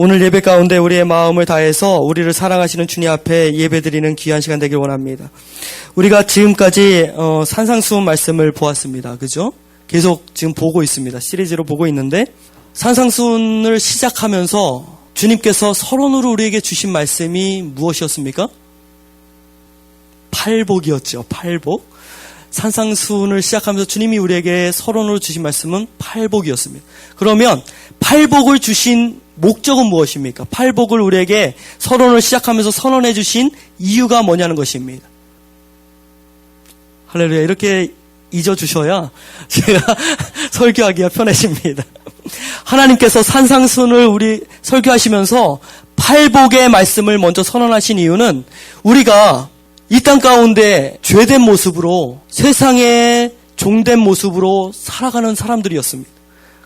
오늘 예배 가운데 우리의 마음을 다해서 우리를 사랑하시는 주님 앞에 예배드리는 귀한 시간 되길 원합니다. 우리가 지금까지 산상수훈 말씀을 보았습니다. 그죠? 계속 지금 보고 있습니다. 시리즈로 보고 있는데 산상수훈을 시작하면서 주님께서 서론으로 우리에게 주신 말씀이 무엇이었습니까? 팔복이었죠. 팔복. 산상수훈을 시작하면서 주님이 우리에게 서론으로 주신 말씀은 팔복이었습니다. 그러면 팔복을 주신 목적은 무엇입니까? 팔복을 우리에게 서론을 시작하면서 선언해 주신 이유가 뭐냐는 것입니다. 할렐루야. 이렇게 잊어주셔야 제가 설교하기가 편해집니다. 하나님께서 산상수훈을 우리 설교하시면서 팔복의 말씀을 먼저 선언하신 이유는 우리가 이 땅 가운데 죄된 모습으로 세상에 종된 모습으로 살아가는 사람들이었습니다.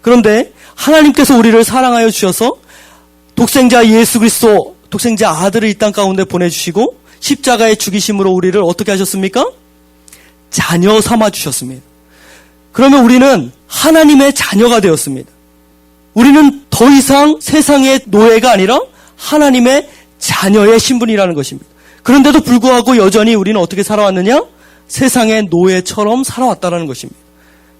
그런데 하나님께서 우리를 사랑하여 주셔서 독생자 예수 그리스도, 독생자 아들을 이 땅 가운데 보내주시고 십자가에 죽이심으로 우리를 어떻게 하셨습니까? 자녀 삼아 주셨습니다. 그러면 우리는 하나님의 자녀가 되었습니다. 우리는 더 이상 세상의 노예가 아니라 하나님의 자녀의 신분이라는 것입니다. 그런데도 불구하고 여전히 우리는 어떻게 살아왔느냐? 세상의 노예처럼 살아왔다는 것입니다.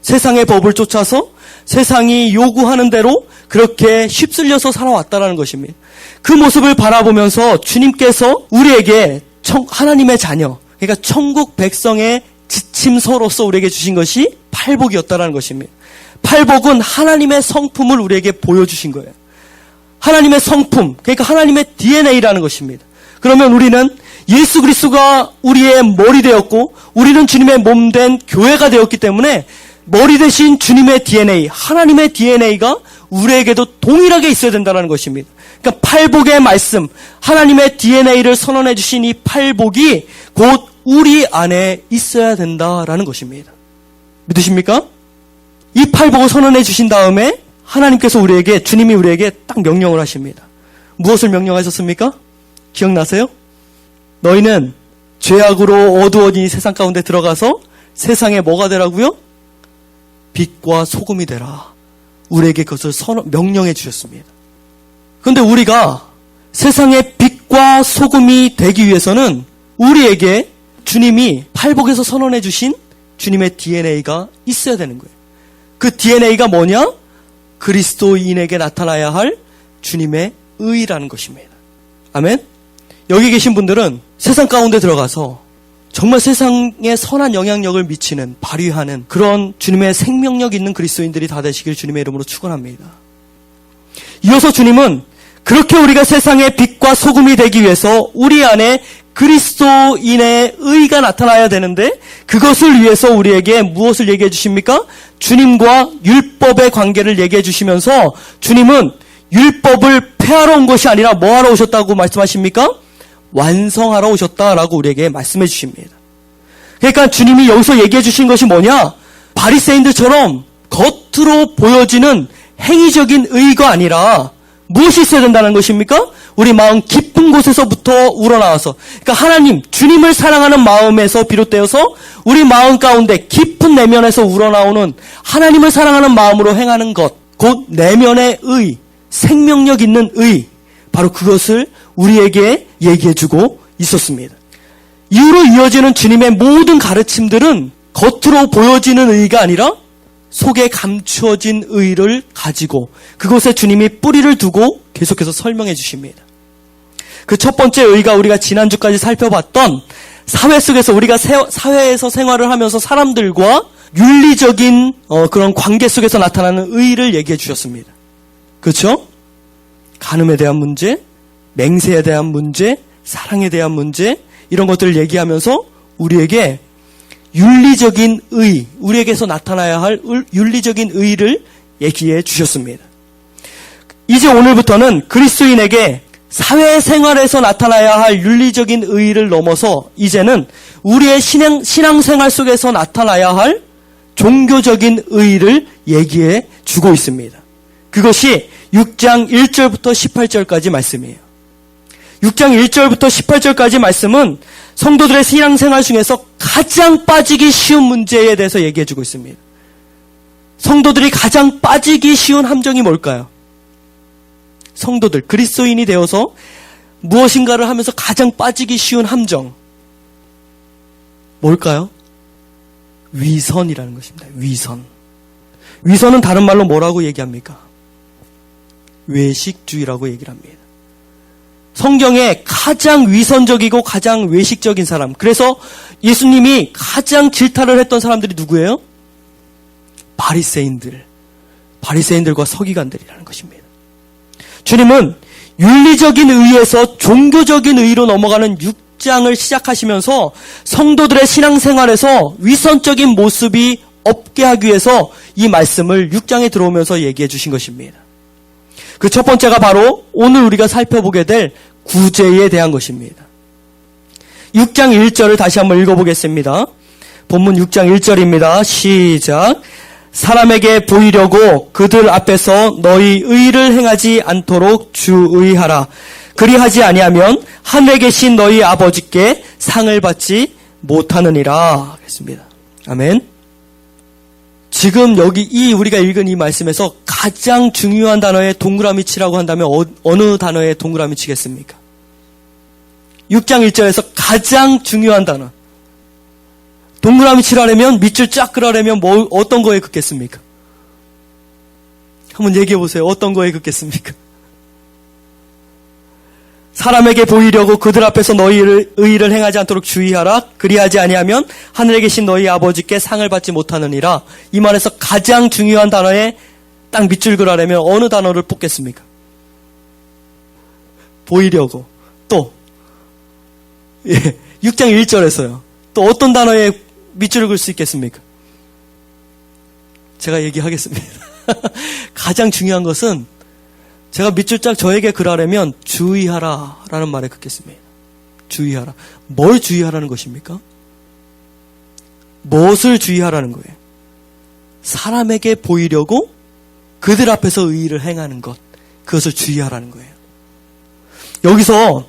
세상의 법을 쫓아서 세상이 요구하는 대로 그렇게 휩쓸려서 살아왔다는 것입니다. 그 모습을 바라보면서 주님께서 우리에게 하나님의 자녀, 그러니까 천국 백성의 지침서로서 우리에게 주신 것이 팔복이었다는 것입니다. 팔복은 하나님의 성품을 우리에게 보여주신 거예요. 하나님의 성품, 그러니까 하나님의 DNA라는 것입니다. 그러면 우리는 예수 그리스도가 우리의 머리 되었고 우리는 주님의 몸 된 교회가 되었기 때문에 머리 대신 주님의 DNA, 하나님의 DNA가 우리에게도 동일하게 있어야 된다는 것입니다. 그러니까 팔복의 말씀, 하나님의 DNA를 선언해 주신 이 팔복이 곧 우리 안에 있어야 된다라는 것입니다. 믿으십니까? 이 팔복을 선언해 주신 다음에 하나님께서 우리에게, 주님이 우리에게 딱 명령을 하십니다. 무엇을 명령하셨습니까? 기억나세요? 너희는 죄악으로 어두워진 이 세상 가운데 들어가서 세상에 뭐가 되라고요? 빛과 소금이 되라. 우리에게 그것을 명령해 주셨습니다. 그런데 우리가 세상의 빛과 소금이 되기 위해서는 우리에게 주님이 팔복에서 선언해 주신 주님의 DNA가 있어야 되는 거예요. 그 DNA가 뭐냐? 그리스도인에게 나타나야 할 주님의 의라는 것입니다. 아멘? 여기 계신 분들은 세상 가운데 들어가서 정말 세상에 선한 영향력을 미치는, 발휘하는 그런 주님의 생명력 있는 그리스도인들이 다 되시길 주님의 이름으로 축원합니다. 이어서 주님은 그렇게 우리가 세상의 빛과 소금이 되기 위해서 우리 안에 그리스도인의 의가 나타나야 되는데 그것을 위해서 우리에게 무엇을 얘기해 주십니까? 주님과 율법의 관계를 얘기해 주시면서 주님은 율법을 폐하러 온 것이 아니라 뭐 하러 오셨다고 말씀하십니까? 완성하러 오셨다라고 우리에게 말씀해 주십니다. 그러니까 주님이 여기서 얘기해 주신 것이 뭐냐? 바리새인들처럼 겉으로 보여지는 행위적인 의가 아니라 무엇이 있어야 된다는 것입니까? 우리 마음 깊은 곳에서부터 우러나와서, 그러니까 하나님, 주님을 사랑하는 마음에서 비롯되어서 우리 마음 가운데 깊은 내면에서 우러나오는 하나님을 사랑하는 마음으로 행하는 것, 곧 내면의 의, 생명력 있는 의, 바로 그것을 우리에게 얘기해주고 있었습니다. 이후로 이어지는 주님의 모든 가르침들은 겉으로 보여지는 의가 아니라 속에 감추어진 의를 가지고 그곳에 주님이 뿌리를 두고 계속해서 설명해 주십니다. 그 첫 번째 의가 우리가 지난주까지 살펴봤던 사회 속에서 우리가 사회에서 생활을 하면서 사람들과 윤리적인 그런 관계 속에서 나타나는 의를 얘기해 주셨습니다. 그렇죠? 간음에 대한 문제, 맹세에 대한 문제, 사랑에 대한 문제, 이런 것들을 얘기하면서 우리에게 윤리적인 의, 우리에게서 나타나야 할 윤리적인 의를 얘기해 주셨습니다. 이제 오늘부터는 그리스도인에게 사회생활에서 나타나야 할 윤리적인 의를 넘어서 이제는 우리의 신앙생활 속에서 나타나야 할 종교적인 의를 얘기해 주고 있습니다. 그것이 6장 1절부터 18절까지 말씀이에요. 6장 1절부터 18절까지 말씀은 성도들의 신앙생활 중에서 가장 빠지기 쉬운 문제에 대해서 얘기해주고 있습니다. 성도들이 가장 빠지기 쉬운 함정이 뭘까요? 성도들, 그리스도인이 되어서 무엇인가를 하면서 가장 빠지기 쉬운 함정. 뭘까요? 위선이라는 것입니다. 위선. 위선은 다른 말로 뭐라고 얘기합니까? 외식주의라고 얘기를 합니다. 성경에 가장 위선적이고 가장 외식적인 사람. 그래서 예수님이 가장 질타를 했던 사람들이 누구예요? 바리새인들과 서기관들이라는 것입니다. 주님은 윤리적인 의에서 종교적인 의로 넘어가는 6장을 시작하시면서 성도들의 신앙생활에서 위선적인 모습이 없게 하기 위해서 이 말씀을 6장에 들어오면서 얘기해 주신 것입니다. 그 첫 번째가 바로 오늘 우리가 살펴보게 될 구제에 대한 것입니다. 6장 1절을 다시 한번 읽어보겠습니다. 본문 6장 1절입니다. 시작. 사람에게 보이려고 그들 앞에서 너희 의를 행하지 않도록 주의하라. 그리하지 아니하면 하늘에 계신 너희 아버지께 상을 받지 못하느니라. 그랬습니다. 아멘. 지금 여기 우리가 읽은 이 말씀에서 가장 중요한 단어에 동그라미 치라고 한다면 어느 단어에 동그라미 치겠습니까? 6장 1절에서 가장 중요한 단어. 동그라미 치라려면, 밑줄 쫙 그라려면 어떤 거에 긋겠습니까? 한번 얘기해 보세요. 어떤 거에 긋겠습니까? 사람에게 보이려고 그들 앞에서 너희 의를 행하지 않도록 주의하라. 그리하지 아니하면 하늘에 계신 너희 아버지께 상을 받지 못하느니라. 이 말에서 가장 중요한 단어에 딱 밑줄 그라려면 어느 단어를 뽑겠습니까? 보이려고. 또 6장 1절에서요. 또 어떤 단어에 밑줄을 그을 수 있겠습니까? 제가 얘기하겠습니다. 가장 중요한 것은 제가 밑줄 쫙 저에게 그라려면 주의하라 라는 말에 긋겠습니다. 주의하라. 뭘 주의하라는 것입니까? 무엇을 주의하라는 거예요? 사람에게 보이려고 그들 앞에서 의의를 행하는 것. 그것을 주의하라는 거예요. 여기서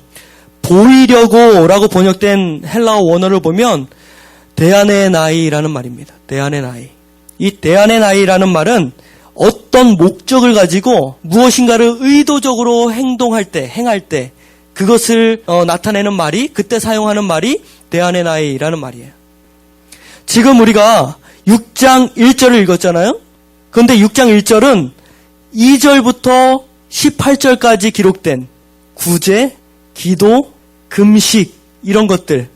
보이려고 라고 번역된 헬라어 원어를 보면 대안의 나이라는 말입니다. 대안의 나이. 이 대안의 나이라는 말은 어떤 목적을 가지고 무엇인가를 의도적으로 행할 때 그것을 나타내는 말이, 그때 사용하는 말이 대안의 나이라는 말이에요. 지금 우리가 6장 1절을 읽었잖아요. 그런데 6장 1절은 2절부터 18절까지 기록된 구제, 기도, 금식 이런 것들을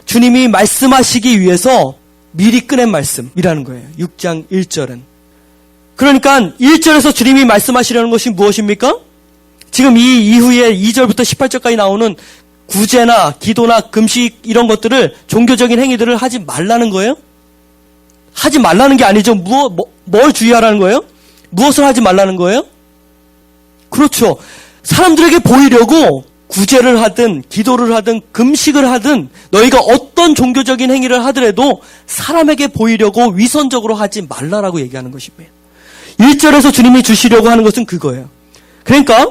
주님이 말씀하시기 위해서 미리 꺼낸 말씀이라는 거예요. 6장 1절은. 그러니까 1절에서 주님이 말씀하시려는 것이 무엇입니까? 지금 이 이후에 2절부터 18절까지 나오는 구제나 기도나 금식 이런 것들을, 종교적인 행위들을 하지 말라는 거예요? 하지 말라는 게 아니죠. 뭘 주의하라는 거예요? 무엇을 하지 말라는 거예요? 그렇죠. 사람들에게 보이려고 구제를 하든 기도를 하든 금식을 하든 너희가 어떤 종교적인 행위를 하더라도 사람에게 보이려고 위선적으로 하지 말라라고 얘기하는 것입니다. 1절에서 주님이 주시려고 하는 것은 그거예요. 그러니까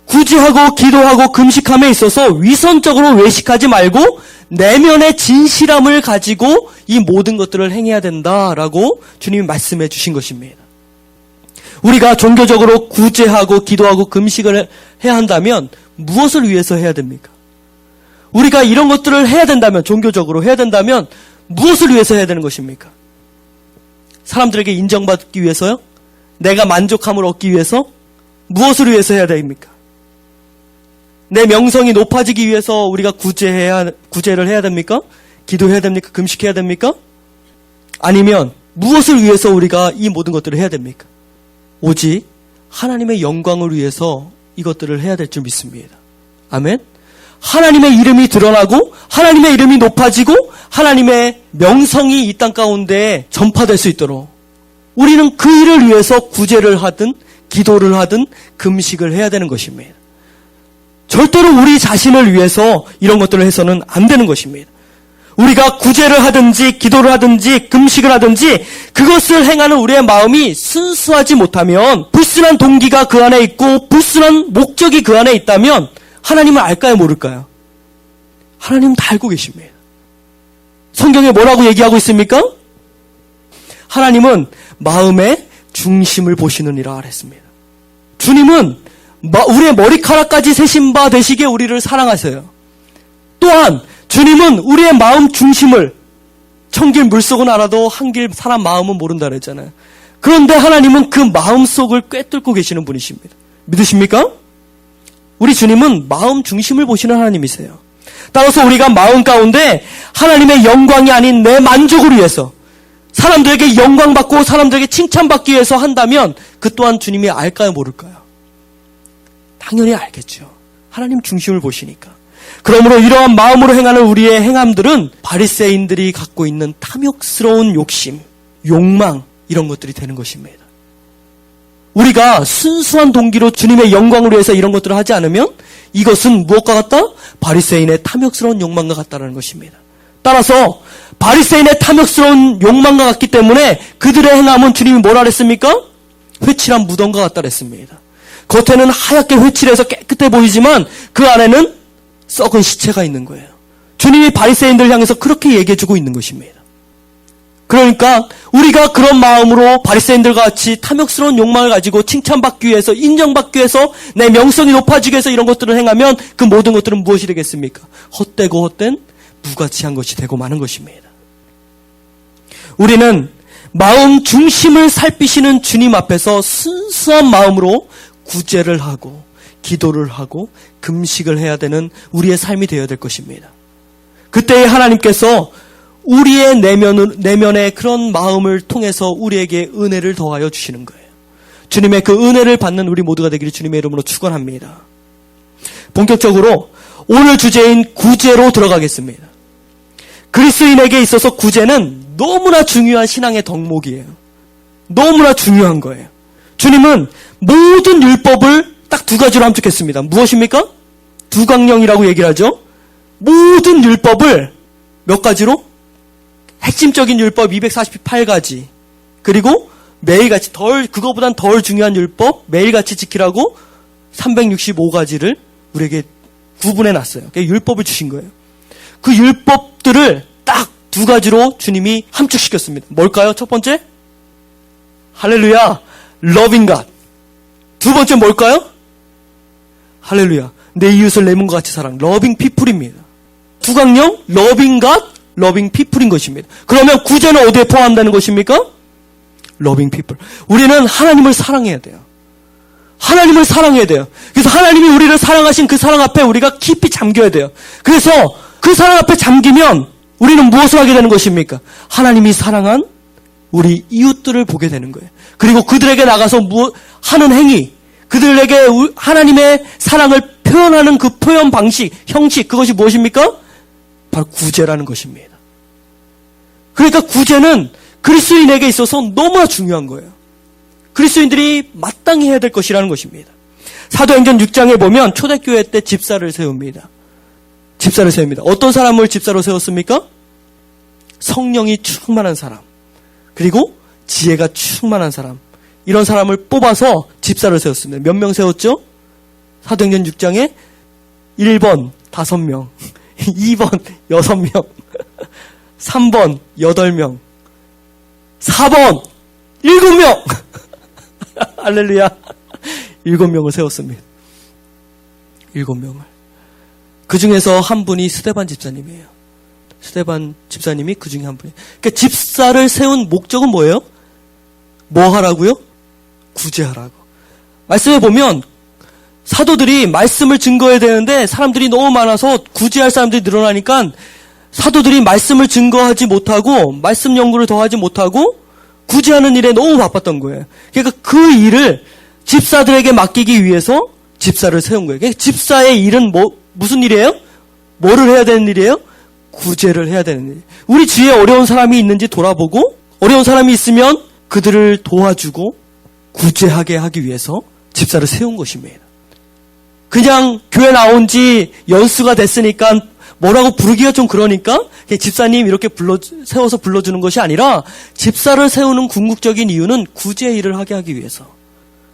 구제하고 기도하고 금식함에 있어서 위선적으로 외식하지 말고 내면의 진실함을 가지고 이 모든 것들을 행해야 된다라고 주님이 말씀해 주신 것입니다. 우리가 종교적으로 구제하고 기도하고 금식을 해야 한다면 무엇을 위해서 해야 됩니까? 우리가 이런 것들을 해야 된다면, 종교적으로 해야 된다면 무엇을 위해서 해야 되는 것입니까? 사람들에게 인정받기 위해서요? 내가 만족함을 얻기 위해서? 무엇을 위해서 해야 됩니까? 내 명성이 높아지기 위해서 우리가 구제를 해야 됩니까? 기도해야 됩니까? 금식해야 됩니까? 아니면 무엇을 위해서 우리가 이 모든 것들을 해야 됩니까? 오직 하나님의 영광을 위해서 이것들을 해야 될 줄 믿습니다. 아멘. 하나님의 이름이 드러나고 하나님의 이름이 높아지고 하나님의 명성이 이 땅 가운데 전파될 수 있도록 우리는 그 일을 위해서 구제를 하든 기도를 하든 금식을 해야 되는 것입니다. 절대로 우리 자신을 위해서 이런 것들을 해서는 안 되는 것입니다. 우리가 구제를 하든지 기도를 하든지 금식을 하든지 그것을 행하는 우리의 마음이 순수하지 못하면, 불순한 동기가 그 안에 있고 불순한 목적이 그 안에 있다면 하나님을 알까요, 모를까요? 하나님은 다 알고 계십니다. 성경에 뭐라고 얘기하고 있습니까? 하나님은 마음의 중심을 보시느니라 그랬습니다. 주님은 우리의 머리카락까지 세신 바 되시기에 우리를 사랑하세요. 또한 주님은 우리의 마음 중심을 천길 물속은 알아도 한길 사람 마음은 모른다 그랬잖아요. 그런데 하나님은 그 마음속을 꿰뚫고 계시는 분이십니다. 믿으십니까? 우리 주님은 마음 중심을 보시는 하나님이세요. 따라서 우리가 마음 가운데 하나님의 영광이 아닌 내 만족을 위해서 사람들에게 영광받고 사람들에게 칭찬받기 위해서 한다면 그 또한 주님이 알까요 모를까요? 당연히 알겠죠. 하나님 중심을 보시니까. 그러므로 이러한 마음으로 행하는 우리의 행함들은 바리새인들이 갖고 있는 탐욕스러운 욕심, 욕망 이런 것들이 되는 것입니다. 우리가 순수한 동기로 주님의 영광을 위해서 이런 것들을 하지 않으면 이것은 무엇과 같다? 바리새인의 탐욕스러운 욕망과 같다는 것입니다. 따라서 바리새인의 탐욕스러운 욕망과 같기 때문에 그들의 행함은 주님이 뭐라 그랬습니까? 회칠한 무덤과 같다 그랬습니다. 겉에는 하얗게 회칠해서 깨끗해 보이지만 그 안에는 썩은 시체가 있는 거예요. 주님이 바리새인들을 향해서 그렇게 얘기해주고 있는 것입니다. 그러니까 우리가 그런 마음으로 바리새인들과 같이 탐욕스러운 욕망을 가지고 칭찬받기 위해서 인정받기 위해서 내 명성이 높아지기 위해서 이런 것들을 행하면 그 모든 것들은 무엇이 되겠습니까? 헛되고 헛된 무가치한 것이 되고 마는 것입니다. 우리는 마음 중심을 살피시는 주님 앞에서 순수한 마음으로 구제를 하고 기도를 하고 금식을 해야 되는 우리의 삶이 되어야 될 것입니다. 그때 하나님께서 우리의 내면의 그런 마음을 통해서 우리에게 은혜를 더하여 주시는 거예요. 주님의 그 은혜를 받는 우리 모두가 되기를 주님의 이름으로 축원합니다. 본격적으로 오늘 주제인 구제로 들어가겠습니다. 그리스도인에게 있어서 구제는 너무나 중요한 신앙의 덕목이에요. 너무나 중요한 거예요. 주님은 모든 율법을 딱 두 가지로 함축했습니다. 무엇입니까? 두강령이라고 얘기를 하죠. 모든 율법을 몇 가지로? 핵심적인 율법 248가지, 그리고 매일같이 그거보단 덜 중요한 율법 매일같이 지키라고 365가지를 우리에게 구분해 놨어요. 율법을 주신 거예요. 그 율법들을 딱 두 가지로 주님이 함축시켰습니다. 뭘까요? 첫 번째, 할렐루야, loving God. 두 번째 뭘까요? 할렐루야, 내 이웃을 내 몸과 같이 사랑, loving people입니다. 두강령, loving God, loving people인 것입니다. 그러면 구제는 어디에 포함된다는 것입니까? loving people. 우리는 하나님을 사랑해야 돼요. 하나님을 사랑해야 돼요. 그래서 하나님이 우리를 사랑하신 그 사랑 앞에 우리가 깊이 잠겨야 돼요. 그래서 그 사랑 앞에 잠기면 우리는 무엇을 하게 되는 것입니까? 하나님이 사랑한 우리 이웃들을 보게 되는 거예요. 그리고 그들에게 나가서 하는 행위, 그들에게 하나님의 사랑을 표현하는 그 표현 방식, 형식, 그것이 무엇입니까? 바로 구제라는 것입니다. 그러니까 구제는 그리스도인에게 있어서 너무나 중요한 거예요. 그리스도인들이 마땅히 해야 될 것이라는 것입니다. 사도행전 6장에 보면 초대교회 때 집사를 세웁니다. 집사를 세웁니다. 어떤 사람을 집사로 세웠습니까? 성령이 충만한 사람, 그리고 지혜가 충만한 사람, 이런 사람을 뽑아서 집사를 세웠습니다. 몇 명 세웠죠? 사도행전 6장에 1번 5명, 2번 6명, 3번 8명, 4번 7명. 할렐루야. 7명을 세웠습니다. 7명을. 그 중에서 한 분이 스데반 집사님이에요. 스데반 집사님이 그 중에 한 분이에요. 그러니까 집사를 세운 목적은 뭐예요? 뭐 하라고요? 구제하라고. 말씀해 보면 사도들이 말씀을 증거해야 되는데 사람들이 너무 많아서 구제할 사람들이 늘어나니까 사도들이 말씀을 증거하지 못하고 말씀 연구를 더하지 못하고 구제하는 일에 너무 바빴던 거예요. 그러니까 그 일을 집사들에게 맡기기 위해서 집사를 세운 거예요. 그러니까 집사의 일은 무슨 일이에요? 뭐를 해야 되는 일이에요? 구제를 해야 되는 일. 우리 주위에 어려운 사람이 있는지 돌아보고 어려운 사람이 있으면 그들을 도와주고 구제하게 하기 위해서 집사를 세운 것입니다. 그냥 교회 나온 지 연수가 됐으니까 뭐라고 부르기가 좀 그러니까 집사님 이렇게 세워서 불러주는 것이 아니라 집사를 세우는 궁극적인 이유는 구제 일을 하게 하기 위해서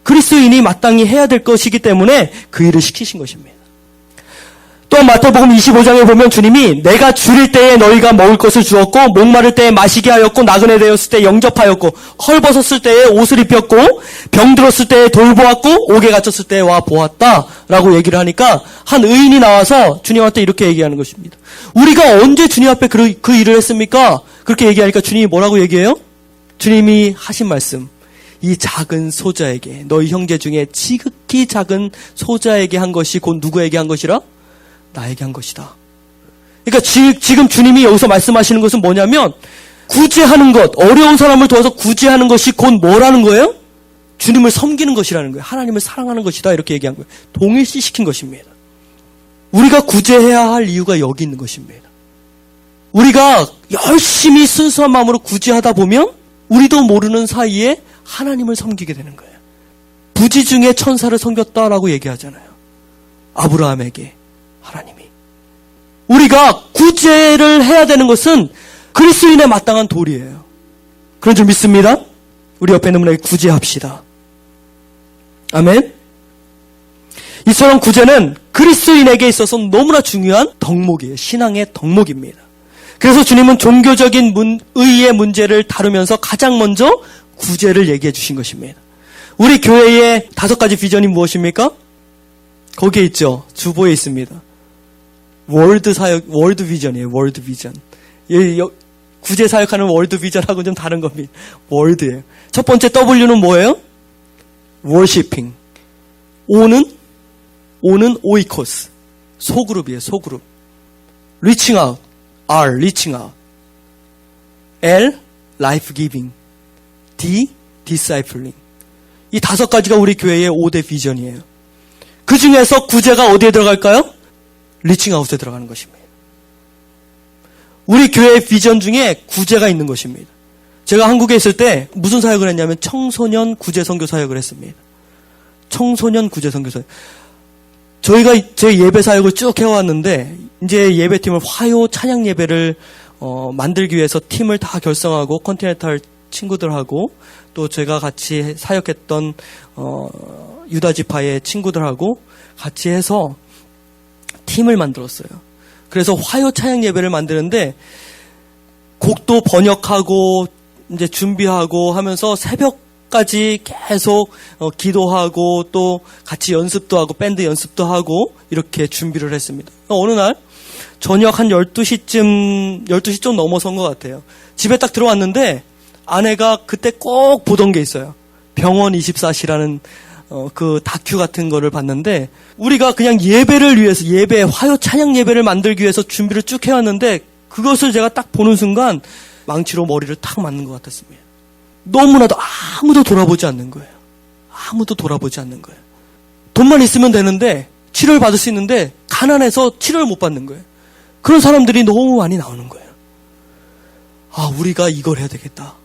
그리스도인이 마땅히 해야 될 것이기 때문에 그 일을 시키신 것입니다. 또 마태복음 25장에 보면 주님이 내가 줄일 때에 너희가 먹을 것을 주었고 목마를 때에 마시게 하였고 나그네 되었을 때 영접하였고 헐벗었을 때에 옷을 입혔고 병들었을 때에 돌보았고 옥에 갇혔을 때에 와 보았다라고 얘기를 하니까 한 의인이 나와서 주님한테 이렇게 얘기하는 것입니다. 우리가 언제 주님 앞에 그 일을 했습니까? 그렇게 얘기하니까 주님이 뭐라고 얘기해요? 주님이 하신 말씀, 이 작은 소자에게, 너희 형제 중에 지극히 작은 소자에게 한 것이 곧 누구에게 한 것이라? 나에게 한 것이다. 그러니까 지금 주님이 여기서 말씀하시는 것은 뭐냐면 구제하는 것, 어려운 사람을 도와서 구제하는 것이 곧 뭐라는 거예요? 주님을 섬기는 것이라는 거예요. 하나님을 사랑하는 것이다 이렇게 얘기한 거예요. 동일시시킨 것입니다. 우리가 구제해야 할 이유가 여기 있는 것입니다. 우리가 열심히 순수한 마음으로 구제하다 보면 우리도 모르는 사이에 하나님을 섬기게 되는 거예요. 부지 중에 천사를 섬겼다라고 얘기하잖아요. 아브라함에게 하나님이. 우리가 구제를 해야 되는 것은 그리스도인의 마땅한 도리예요. 그런 줄 믿습니다. 우리 옆에 있는 분에게 구제합시다. 아멘. 이처럼 구제는 그리스도인에게 있어서 너무나 중요한 덕목이에요. 신앙의 덕목입니다. 그래서 주님은 종교적인 의의 문제를 다루면서 가장 먼저 구제를 얘기해 주신 것입니다. 우리 교회의 5가지 비전이 무엇입니까? 거기에 있죠. 주보에 있습니다. 월드 사역, 월드 비전이에요. 월드 비전. 구제 사역하는 월드 비전하고는 좀 다른 겁니다. 월드예요. 첫 번째 W는 뭐예요? 워시핑. O는 오이코스. 소그룹이에요. 소그룹. 리칭 아웃. R, 리칭 아웃. L, 라이프 기빙. D, 디사이플링. 이 5가지가 우리 교회의 5대 비전이에요. 그 중에서 구제가 어디에 들어갈까요? 리칭 아웃에 들어가는 것입니다. 우리 교회의 비전 중에 구제가 있는 것입니다. 제가 한국에 있을 때 무슨 사역을 했냐면 청소년 구제 선교 사역을 했습니다. 청소년 구제 선교 사역. 저희가 제 예배 사역을 쭉 해왔는데 이제 예배팀을 화요 찬양 예배를 만들기 위해서 팀을 다 결성하고 컨티넨탈 친구들하고 또 제가 같이 사역했던 유다 지파의 친구들하고 같이 해서 팀을 만들었어요. 그래서 화요 찬양 예배를 만드는데 곡도 번역하고 이제 준비하고 하면서 새벽까지 계속 기도하고 또 같이 연습도 하고 밴드 연습도 하고 이렇게 준비를 했습니다. 어느 날 저녁 한 12시 좀 넘어선 것 같아요. 집에 딱 들어왔는데 아내가 그때 꼭 보던 게 있어요. 병원 24시라는 그 다큐 같은 거를 봤는데 우리가 그냥 예배를 위해서 화요 찬양 예배를 만들기 위해서 준비를 쭉 해왔는데 그것을 제가 딱 보는 순간 망치로 머리를 탁 맞는 것 같았습니다. 너무나도 아무도 돌아보지 않는 거예요. 아무도 돌아보지 않는 거예요. 돈만 있으면 되는데 치료를 받을 수 있는데 가난해서 치료를 못 받는 거예요. 그런 사람들이 너무 많이 나오는 거예요. 아, 우리가 이걸 해야 되겠다.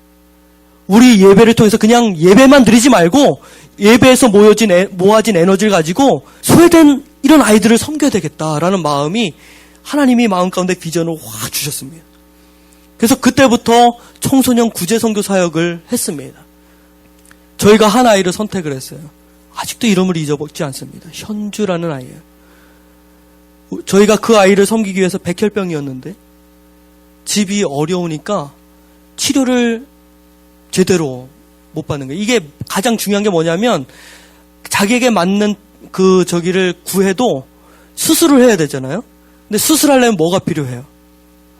우리 예배를 통해서 그냥 예배만 드리지 말고 예배에서 모아진 에너지를 가지고 소외된 이런 아이들을 섬겨야 되겠다라는 마음이 하나님이 마음 가운데 비전을 확 주셨습니다. 그래서 그때부터 청소년 구제 선교 사역을 했습니다. 저희가 한 아이를 선택을 했어요. 아직도 이름을 잊어먹지 않습니다. 현주라는 아이예요. 저희가 그 아이를 섬기기 위해서 백혈병이었는데 집이 어려우니까 치료를 제대로 못 받는 거예요. 이게 가장 중요한 게 뭐냐면 자기에게 맞는 저기를 구해도 수술을 해야 되잖아요. 근데 수술하려면 뭐가 필요해요?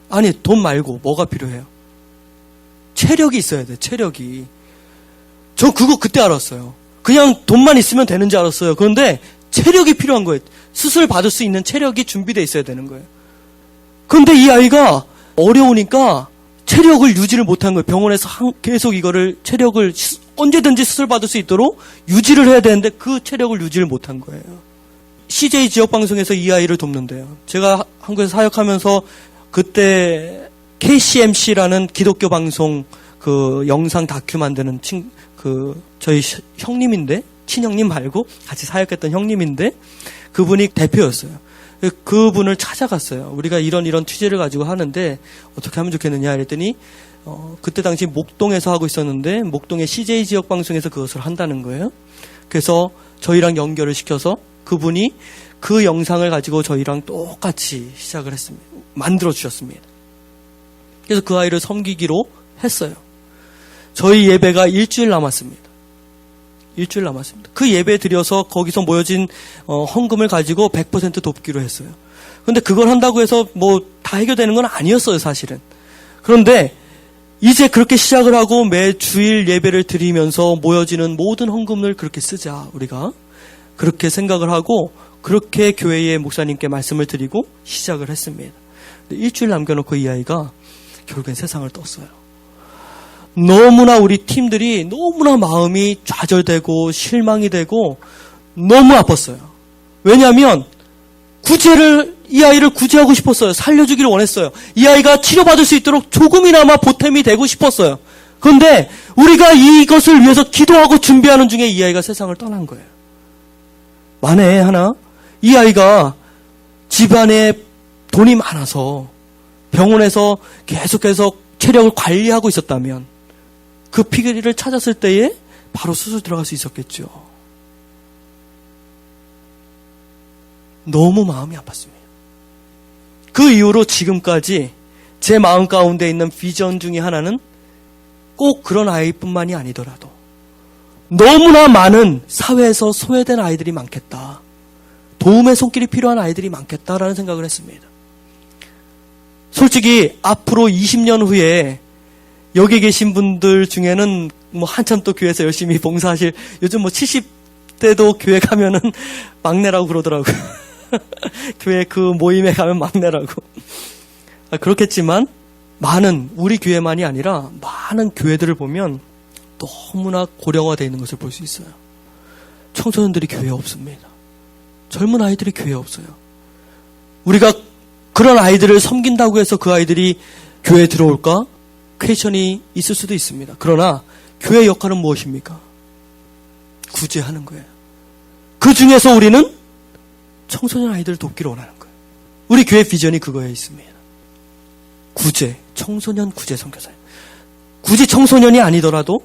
아니, 돈 말고 뭐가 필요해요? 체력이 있어야 돼, 체력이. 저 그거 그때 알았어요. 그냥 돈만 있으면 되는 줄 알았어요. 그런데 체력이 필요한 거예요. 수술 받을 수 있는 체력이 준비되어 있어야 되는 거예요. 그런데 이 아이가 어려우니까 체력을 유지를 못한 거예요. 병원에서 계속 이거를 체력을 언제든지 수술 받을 수 있도록 유지를 해야 되는데 그 체력을 유지를 못한 거예요. CJ 지역방송에서 이 아이를 돕는데요. 제가 한국에서 사역하면서 그때 KCMC라는 기독교 방송 그 영상 다큐 만드는 저희 형님인데, 친형님 말고 같이 사역했던 형님인데 그분이 대표였어요. 그분을 찾아갔어요. 우리가 이런 취재를 가지고 하는데 어떻게 하면 좋겠느냐 이랬더니 그때 당시 목동에서 하고 있었는데 목동의 CJ 지역 방송에서 그것을 한다는 거예요. 그래서 저희랑 연결을 시켜서 그분이 그 영상을 가지고 저희랑 똑같이 시작을 했습니다. 만들어 주셨습니다. 그래서 그 아이를 섬기기로 했어요. 저희 예배가 일주일 남았습니다. 일주일 남았습니다. 그 예배 드려서 거기서 모여진 헌금을 가지고 100% 돕기로 했어요. 그런데 그걸 한다고 해서 뭐 다 해결되는 건 아니었어요, 사실은. 그런데 이제 그렇게 시작을 하고 매 주일 예배를 드리면서 모여지는 모든 헌금을 그렇게 쓰자, 우리가. 그렇게 생각을 하고 그렇게 교회의 목사님께 말씀을 드리고 시작을 했습니다. 근데 일주일 남겨놓고 이 아이가 결국엔 세상을 떴어요. 너무나 우리 팀들이 너무나 마음이 좌절되고 실망이 되고 너무 아팠어요. 왜냐하면 이 아이를 구제하고 싶었어요. 살려주기를 원했어요. 이 아이가 치료받을 수 있도록 조금이나마 보탬이 되고 싶었어요. 그런데 우리가 이것을 위해서 기도하고 준비하는 중에 이 아이가 세상을 떠난 거예요. 만에 하나 이 아이가 집안에 돈이 많아서 병원에서 계속해서 체력을 관리하고 있었다면 그 피를 찾았을 때에 바로 수술 들어갈 수 있었겠죠. 너무 마음이 아팠습니다. 그 이후로 지금까지 제 마음 가운데 있는 비전 중에 하나는 꼭 그런 아이뿐만이 아니더라도 너무나 많은 사회에서 소외된 아이들이 많겠다. 도움의 손길이 필요한 아이들이 많겠다라는 생각을 했습니다. 솔직히 앞으로 20년 후에 여기 계신 분들 중에는 뭐 한참 또 교회에서 열심히 봉사하실, 요즘 뭐 70대도 교회 가면은 막내라고 그러더라고요. 교회 그 모임에 가면 막내라고. 그렇겠지만 많은, 우리 교회만이 아니라 많은 교회들을 보면 너무나 고령화되어 있는 것을 볼 수 있어요. 청소년들이 교회에 없습니다. 젊은 아이들이 교회에 없어요. 우리가 그런 아이들을 섬긴다고 해서 그 아이들이 교회에 들어올까? 퀘션이 있을 수도 있습니다. 그러나 교회의 역할은 무엇입니까? 구제하는 거예요. 그 중에서 우리는 청소년 아이들을 돕기를 원하는 거예요. 우리 교회 비전이 그거에 있습니다. 구제, 청소년 구제 선교사예요. 굳이 청소년이 아니더라도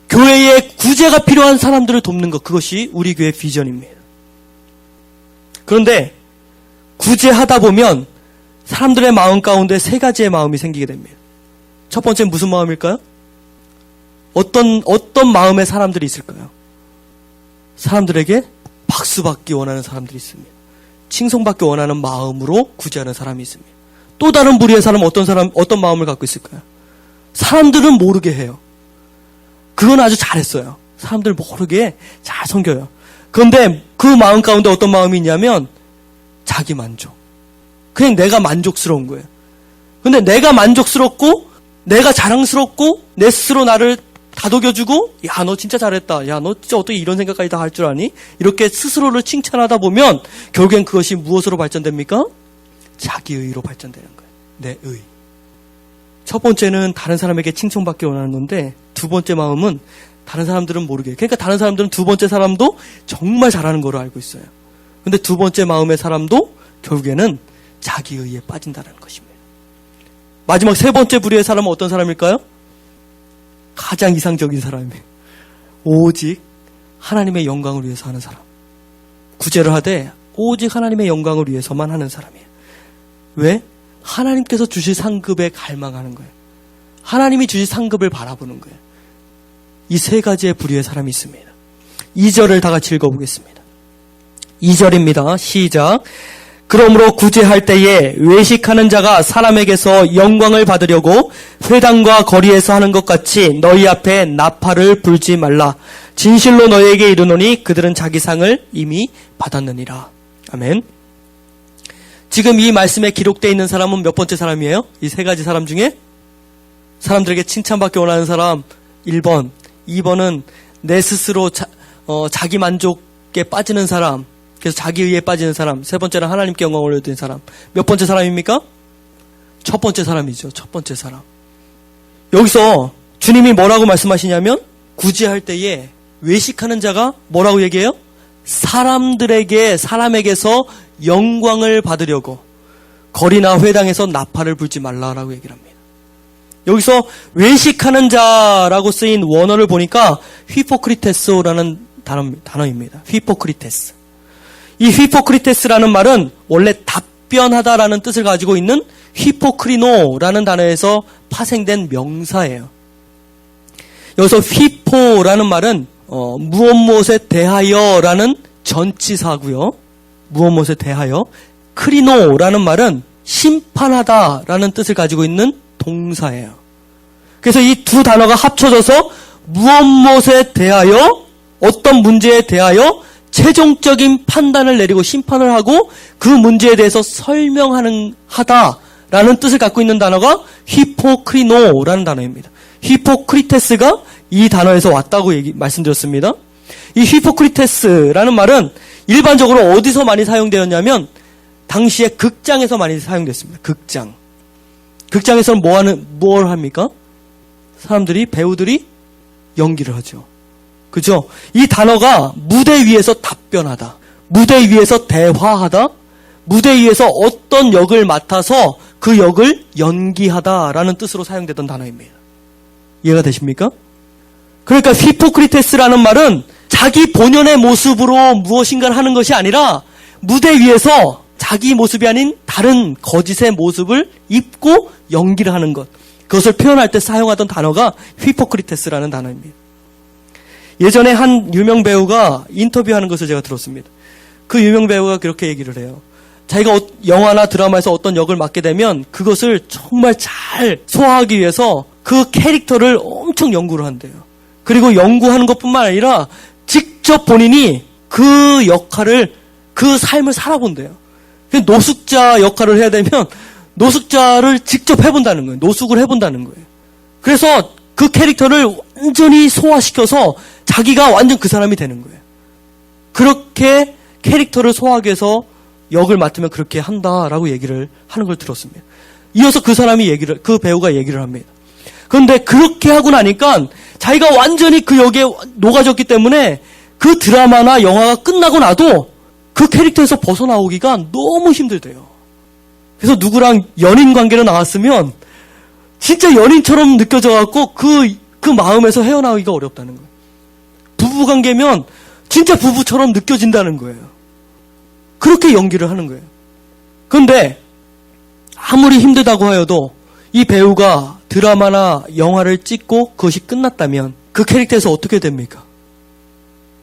교회에 구제가 필요한 사람들을 돕는 것, 그것이 우리 교회 비전입니다. 그런데 구제하다 보면 사람들의 마음 가운데 세 가지의 마음이 생기게 됩니다. 첫 번째는 무슨 마음일까요? 어떤 마음의 사람들이 있을까요? 사람들에게 박수받기 원하는 사람들이 있습니다. 칭송받기 원하는 마음으로 구제하는 사람이 있습니다. 또 다른 부류의 사람은 어떤 마음을 갖고 있을까요? 사람들은 모르게 해요. 그건 아주 잘했어요. 사람들 모르게 잘 섬겨요. 그런데 그 마음 가운데 어떤 마음이 있냐면 자기 만족. 그냥 내가 만족스러운 거예요. 근데 내가 만족스럽고 내가 자랑스럽고 내 스스로 나를 다독여주고, 야, 너 진짜 잘했다. 야, 너 진짜 어떻게 이런 생각까지 다 할 줄 아니? 이렇게 스스로를 칭찬하다 보면 결국엔 그것이 무엇으로 발전됩니까? 자기의로 발전되는 거예요. 내 의. 첫 번째는 다른 사람에게 칭찬받기 원하는 건데, 두 번째 마음은 다른 사람들은 모르게. 그러니까 다른 사람들은 두 번째 사람도 정말 잘하는 거로 알고 있어요. 근데 두 번째 마음의 사람도 결국에는 자기의에 빠진다는 것입니다. 마지막 세 번째 부류의 사람은 어떤 사람일까요? 가장 이상적인 사람이에요. 오직 하나님의 영광을 위해서 하는 사람. 구제를 하되 오직 하나님의 영광을 위해서만 하는 사람이에요. 왜? 하나님께서 주실 상급에 갈망하는 거예요. 하나님이 주실 상급을 바라보는 거예요. 이 세 가지의 부류의 사람이 있습니다. 2절을 다 같이 읽어보겠습니다. 2절입니다. 시작. 그러므로 구제할 때에 외식하는 자가 사람에게서 영광을 받으려고 회당과 거리에서 하는 것 같이 너희 앞에 나팔을 불지 말라. 진실로 너희에게 이르노니 그들은 자기 상을 이미 받았느니라. 아멘. 지금 이 말씀에 기록되어 있는 사람은 몇 번째 사람이에요? 이 세 가지 사람 중에 사람들에게 칭찬받기 원하는 사람 1번, 2번은 내 스스로 자기 만족에 빠지는 사람, 그래서 자기의에 빠지는 사람, 세 번째는 하나님께 영광을 올려드리는 사람. 몇 번째 사람입니까? 첫 번째 사람이죠. 첫 번째 사람. 여기서 주님이 뭐라고 말씀하시냐면 구제할 때에 외식하는 자가 뭐라고 얘기해요? 사람에게서 영광을 받으려고 거리나 회당에서 나팔을 불지 말라라고 얘기를 합니다. 여기서 외식하는 자라고 쓰인 원어를 보니까 히포크리테스라는 단어입니다. 히포크리테스. 이 휘포크리테스라는 말은 원래 답변하다라는 뜻을 가지고 있는 휘포크리노라는 단어에서 파생된 명사예요. 여기서 휘포라는 말은 무엇무엇에 대하여라는 전치사고요. 무엇무엇에 대하여. 크리노라는 말은 심판하다라는 뜻을 가지고 있는 동사예요. 그래서 이 두 단어가 합쳐져서 무엇무엇에 대하여, 어떤 문제에 대하여 최종적인 판단을 내리고 심판을 하고 그 문제에 대해서 설명하는 하다라는 뜻을 갖고 있는 단어가 휘포크리노라는 단어입니다. 휘포크리테스가 이 단어에서 왔다고 말씀드렸습니다. 이 휘포크리테스라는 말은 일반적으로 어디서 많이 사용되었냐면 당시에 극장에서 많이 사용됐습니다. 극장. 극장에서는 뭘 합니까? 사람들이, 배우들이 연기를 하죠. 그죠? 이 단어가 무대 위에서 답변하다, 무대 위에서 대화하다, 무대 위에서 어떤 역을 맡아서 그 역을 연기하다라는 뜻으로 사용되던 단어입니다. 이해가 되십니까? 그러니까 휘포크리테스라는 말은 자기 본연의 모습으로 무엇인가를 하는 것이 아니라 무대 위에서 자기 모습이 아닌 다른 거짓의 모습을 입고 연기를 하는 것, 그것을 표현할 때 사용하던 단어가 휘포크리테스라는 단어입니다. 예전에 한 유명 배우가 인터뷰하는 것을 제가 들었습니다. 그 유명 배우가 그렇게 얘기를 해요. 자기가 영화나 드라마에서 어떤 역을 맡게 되면 그것을 정말 잘 소화하기 위해서 그 캐릭터를 엄청 연구를 한대요. 그리고 연구하는 것뿐만 아니라 직접 본인이 그 역할을, 그 삶을 살아본대요. 노숙자 역할을 해야 되면 노숙자를 직접 해본다는 거예요. 노숙을 해본다는 거예요. 그래서 그 캐릭터를 완전히 소화시켜서 자기가 완전 그 사람이 되는 거예요. 그렇게 캐릭터를 소화하기 위해서 역을 맡으면 그렇게 한다라고 얘기를 하는 걸 들었습니다. 이어서 그 배우가 얘기를 합니다. 그런데 그렇게 하고 나니까 자기가 완전히 그 역에 녹아졌기 때문에 그 드라마나 영화가 끝나고 나도 그 캐릭터에서 벗어나오기가 너무 힘들대요. 그래서 누구랑 연인 관계로 나왔으면 진짜 연인처럼 느껴져갖고 그 마음에서 헤어나오기가 어렵다는 거예요. 부부 관계면 진짜 부부처럼 느껴진다는 거예요. 그렇게 연기를 하는 거예요. 그런데 아무리 힘들다고 하여도 이 배우가 드라마나 영화를 찍고 그것이 끝났다면 그 캐릭터에서 어떻게 됩니까?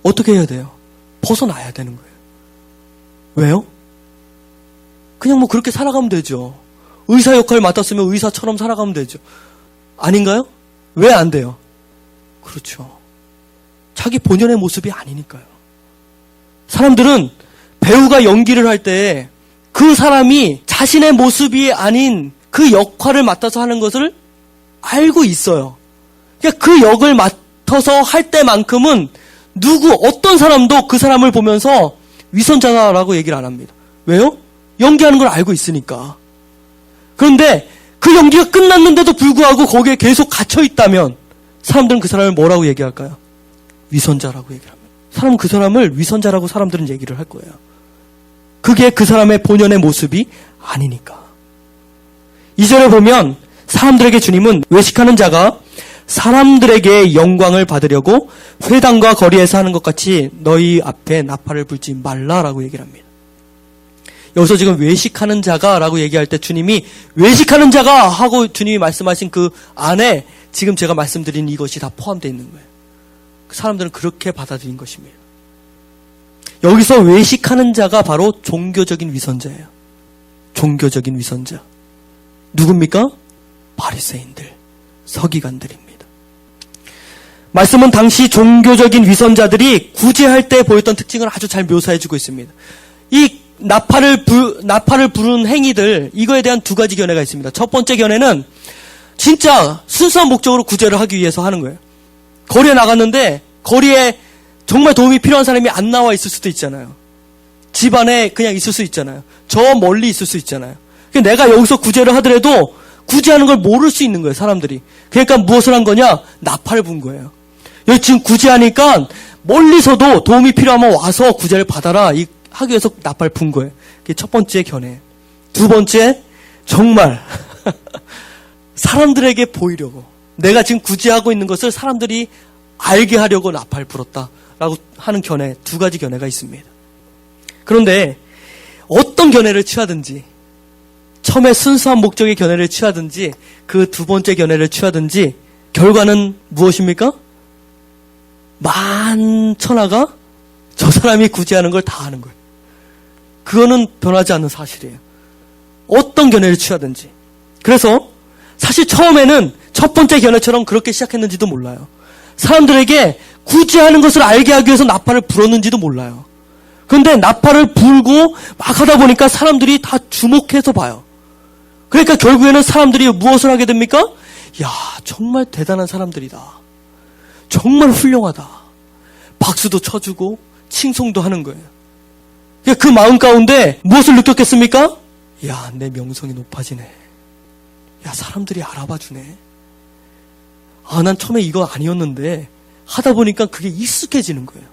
어떻게 해야 돼요? 벗어나야 되는 거예요. 왜요? 그냥 뭐 그렇게 살아가면 되죠. 의사 역할을 맡았으면 의사처럼 살아가면 되죠. 아닌가요? 왜 안 돼요? 그렇죠. 자기 본연의 모습이 아니니까요. 사람들은 배우가 연기를 할 때 그 사람이 자신의 모습이 아닌 그 역할을 맡아서 하는 것을 알고 있어요. 그러니까 그 역을 맡아서 할 때만큼은 어떤 사람도 그 사람을 보면서 위선자라고 얘기를 안 합니다. 왜요? 연기하는 걸 알고 있으니까. 그런데 그 연기가 끝났는데도 불구하고 거기에 계속 갇혀 있다면 사람들은 그 사람을 뭐라고 얘기할까요? 위선자라고 얘기를 합니다. 사람은 그 사람을 위선자라고 사람들은 얘기를 할 거예요. 그게 그 사람의 본연의 모습이 아니니까. 2절에 보면 사람들에게 주님은 외식하는 자가 사람들에게 영광을 받으려고 회당과 거리에서 하는 것 같이 너희 앞에 나팔을 불지 말라라고 얘기를 합니다. 여기서 지금 외식하는 자가 라고 얘기할 때 주님이 외식하는 자가 하고 주님이 말씀하신 그 안에 지금 제가 말씀드린 이것이 다 포함되어 있는 거예요. 사람들은 그렇게 받아들인 것입니다. 여기서 외식하는 자가 바로 종교적인 위선자예요. 종교적인 위선자. 누굽니까? 바리새인들, 서기관들입니다. 말씀은 당시 종교적인 위선자들이 구제할 때 보였던 특징을 아주 잘 묘사해주고 있습니다. 이 나팔을 부른 행위들, 이거에 대한 두 가지 견해가 있습니다. 첫 번째 견해는 진짜 순수한 목적으로 구제를 하기 위해서 하는 거예요. 거리에 나갔는데 거리에 정말 도움이 필요한 사람이 안 나와 있을 수도 있잖아요. 집 안에 그냥 있을 수 있잖아요. 저 멀리 있을 수 있잖아요. 내가 여기서 구제를 하더라도 구제하는 걸 모를 수 있는 거예요, 사람들이. 그러니까 무엇을 한 거냐? 나팔을 분 거예요. 여기 지금 구제하니까 멀리서도 도움이 필요하면 와서 구제를 받아라 하기 위해서 나팔을 분 거예요. 그게 첫 번째 견해. 두 번째, 정말 사람들에게 보이려고, 내가 지금 구제하고 있는 것을 사람들이 알게 하려고 나팔을 불었다라고 하는 견해, 두 가지 견해가 있습니다. 그런데 어떤 견해를 취하든지, 처음에 순수한 목적의 견해를 취하든지 그 두 번째 견해를 취하든지 결과는 무엇입니까? 만천하가 저 사람이 구제하는 걸 다 하는 거예요. 그거는 변하지 않는 사실이에요. 어떤 견해를 취하든지. 그래서 사실 처음에는 첫 번째 견해처럼 그렇게 시작했는지도 몰라요. 사람들에게 구제하는 것을 알게 하기 위해서 나팔을 불었는지도 몰라요. 그런데 나팔을 불고 막 하다 보니까 사람들이 다 주목해서 봐요. 그러니까 결국에는 사람들이 무엇을 하게 됩니까? 야, 정말 대단한 사람들이다. 정말 훌륭하다. 박수도 쳐주고 칭송도 하는 거예요. 그 마음 가운데 무엇을 느꼈겠습니까? 야, 내 명성이 높아지네. 야, 사람들이 알아봐 주네. 아, 난 처음에 이거 아니었는데 하다 보니까 그게 익숙해지는 거예요.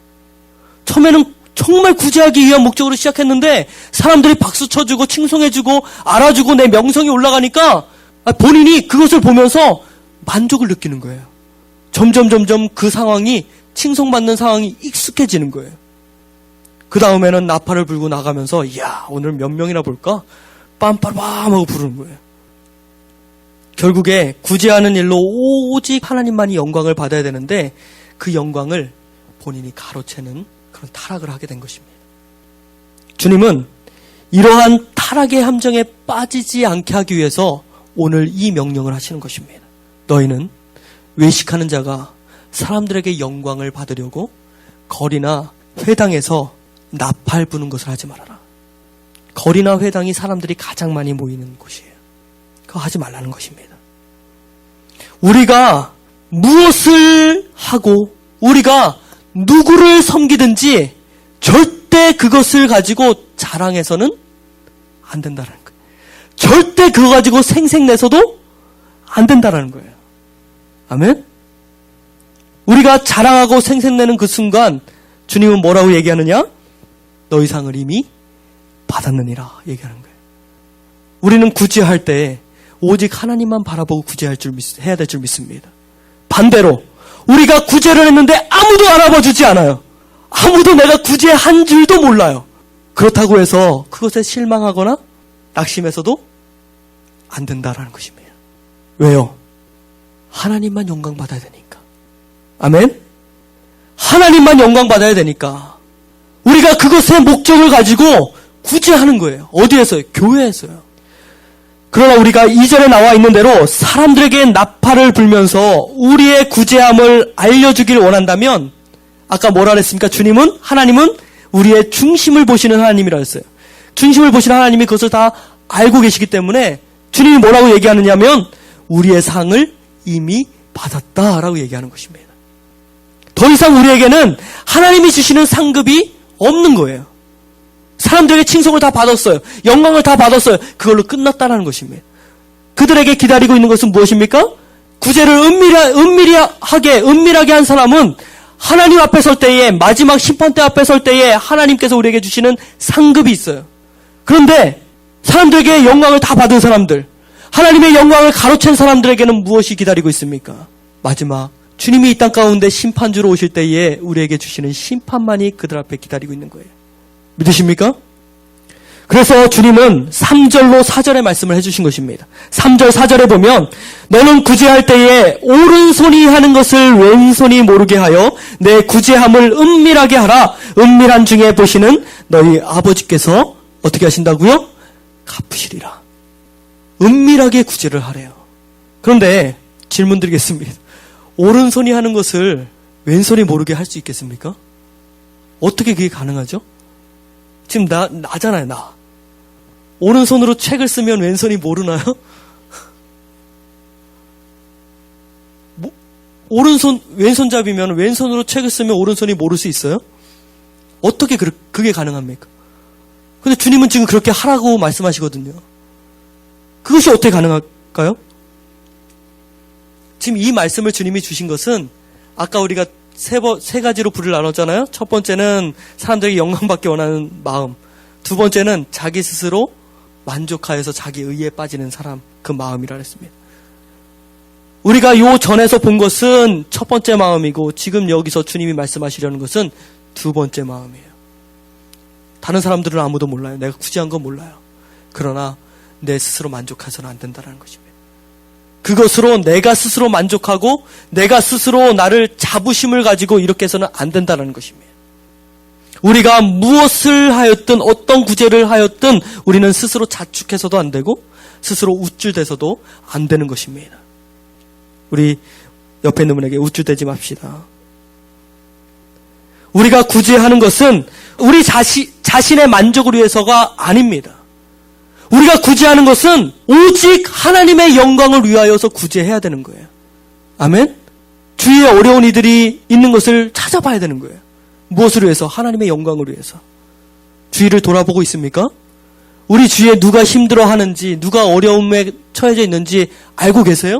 처음에는 정말 구제하기 위한 목적으로 시작했는데 사람들이 박수 쳐주고 칭송해주고 알아주고 내 명성이 올라가니까 본인이 그것을 보면서 만족을 느끼는 거예요. 점점 그 상황이, 칭송받는 상황이 익숙해지는 거예요. 그 다음에는 나팔을 불고 나가면서 이야, 오늘 몇 명이나 볼까? 빰빠밤 하고 부르는 거예요. 결국에 구제하는 일로 오직 하나님만이 영광을 받아야 되는데 그 영광을 본인이 가로채는 그런 타락을 하게 된 것입니다. 주님은 이러한 타락의 함정에 빠지지 않게 하기 위해서 오늘 이 명령을 하시는 것입니다. 너희는 외식하는 자가 사람들에게 영광을 받으려고 거리나 회당에서 나팔 부는 것을 하지 말아라. 거리나 회당이 사람들이 가장 많이 모이는 곳이에요. 그거 하지 말라는 것입니다. 우리가 무엇을 하고 우리가 누구를 섬기든지 절대 그것을 가지고 자랑해서는 안 된다는 거예요. 절대 그거 가지고 생색내서도 안 된다는 거예요. 아멘? 우리가 자랑하고 생색내는 그 순간 주님은 뭐라고 얘기하느냐? 너희 상을 이미 받았느니라 얘기하는 거예요. 우리는 구제할 때 오직 하나님만 바라보고 해야 될 줄 믿습니다. 반대로 우리가 구제를 했는데 아무도 알아봐 주지 않아요. 아무도 내가 구제한 줄도 몰라요. 그렇다고 해서 그것에 실망하거나 낙심해서도 안 된다라는 것입니다. 왜요? 하나님만 영광 받아야 되니까. 아멘? 하나님만 영광 받아야 되니까. 우리가 그것의 목적을 가지고 구제하는 거예요. 어디에서요? 교회에서요. 그러나 우리가 2절에 나와 있는 대로 사람들에게 나팔을 불면서 우리의 구제함을 알려주길 원한다면 아까 뭐라 그랬습니까? 하나님은 우리의 중심을 보시는 하나님이라 했어요. 중심을 보시는 하나님이 그것을 다 알고 계시기 때문에 주님이 뭐라고 얘기하느냐면 우리의 상을 이미 받았다라고 얘기하는 것입니다. 더 이상 우리에게는 하나님이 주시는 상급이 없는 거예요. 사람들에게 칭송을 다 받았어요. 영광을 다 받았어요. 그걸로 끝났다는 것입니다. 그들에게 기다리고 있는 것은 무엇입니까? 구제를 은밀하게 한 사람은 하나님 앞에 설 때에, 마지막 심판대 앞에 설 때에 하나님께서 우리에게 주시는 상급이 있어요. 그런데 사람들에게 영광을 다 받은 사람들, 하나님의 영광을 가로챈 사람들에게는 무엇이 기다리고 있습니까? 마지막 주님이 이 땅 가운데 심판주로 오실 때에 우리에게 주시는 심판만이 그들 앞에 기다리고 있는 거예요. 믿으십니까? 그래서 주님은 3절로 4절의 말씀을 해주신 것입니다. 3절 4절에 보면 너는 구제할 때에 오른손이 하는 것을 왼손이 모르게 하여 내 구제함을 은밀하게 하라. 은밀한 중에 보시는 너희 아버지께서 어떻게 하신다고요? 갚으시리라. 은밀하게 구제를 하래요. 그런데 질문 드리겠습니다. 오른손이 하는 것을 왼손이 모르게 할 수 있겠습니까? 어떻게 그게 가능하죠? 지금 나잖아요, 나. 오른손으로 책을 쓰면 왼손이 모르나요? 왼손잡이면 왼손으로 책을 쓰면 오른손이 모를 수 있어요? 어떻게 그게 가능합니까? 근데 주님은 지금 그렇게 하라고 말씀하시거든요. 그것이 어떻게 가능할까요? 지금 이 말씀을 주님이 주신 것은 아까 우리가 세 가지로 불을 나눴잖아요. 첫 번째는 사람들에게 영광받기 원하는 마음. 두 번째는 자기 스스로 만족하여서 자기 의에 빠지는 사람, 그 마음이라 했습니다. 우리가 요 전에서 본 것은 첫 번째 마음이고 지금 여기서 주님이 말씀하시려는 것은 두 번째 마음이에요. 다른 사람들은 아무도 몰라요. 내가 굳이 한 건 몰라요. 그러나 내 스스로 만족해서는 안 된다는 것입니다. 그것으로 내가 스스로 만족하고 내가 스스로 나를 자부심을 가지고 이렇게 해서는 안 된다는 것입니다. 우리가 무엇을 하였든 어떤 구제를 하였든 우리는 스스로 자축해서도 안 되고 스스로 우쭐대서도 안 되는 것입니다. 우리 옆에 있는 분에게 우쭐대지 맙시다. 우리가 구제하는 것은 우리 자신의 만족을 위해서가 아닙니다. 우리가 구제하는 것은 오직 하나님의 영광을 위하여서 구제해야 되는 거예요. 아멘? 주위에 어려운 이들이 있는 것을 찾아봐야 되는 거예요. 무엇을 위해서? 하나님의 영광을 위해서. 주위를 돌아보고 있습니까? 우리 주위에 누가 힘들어하는지, 누가 어려움에 처해져 있는지 알고 계세요?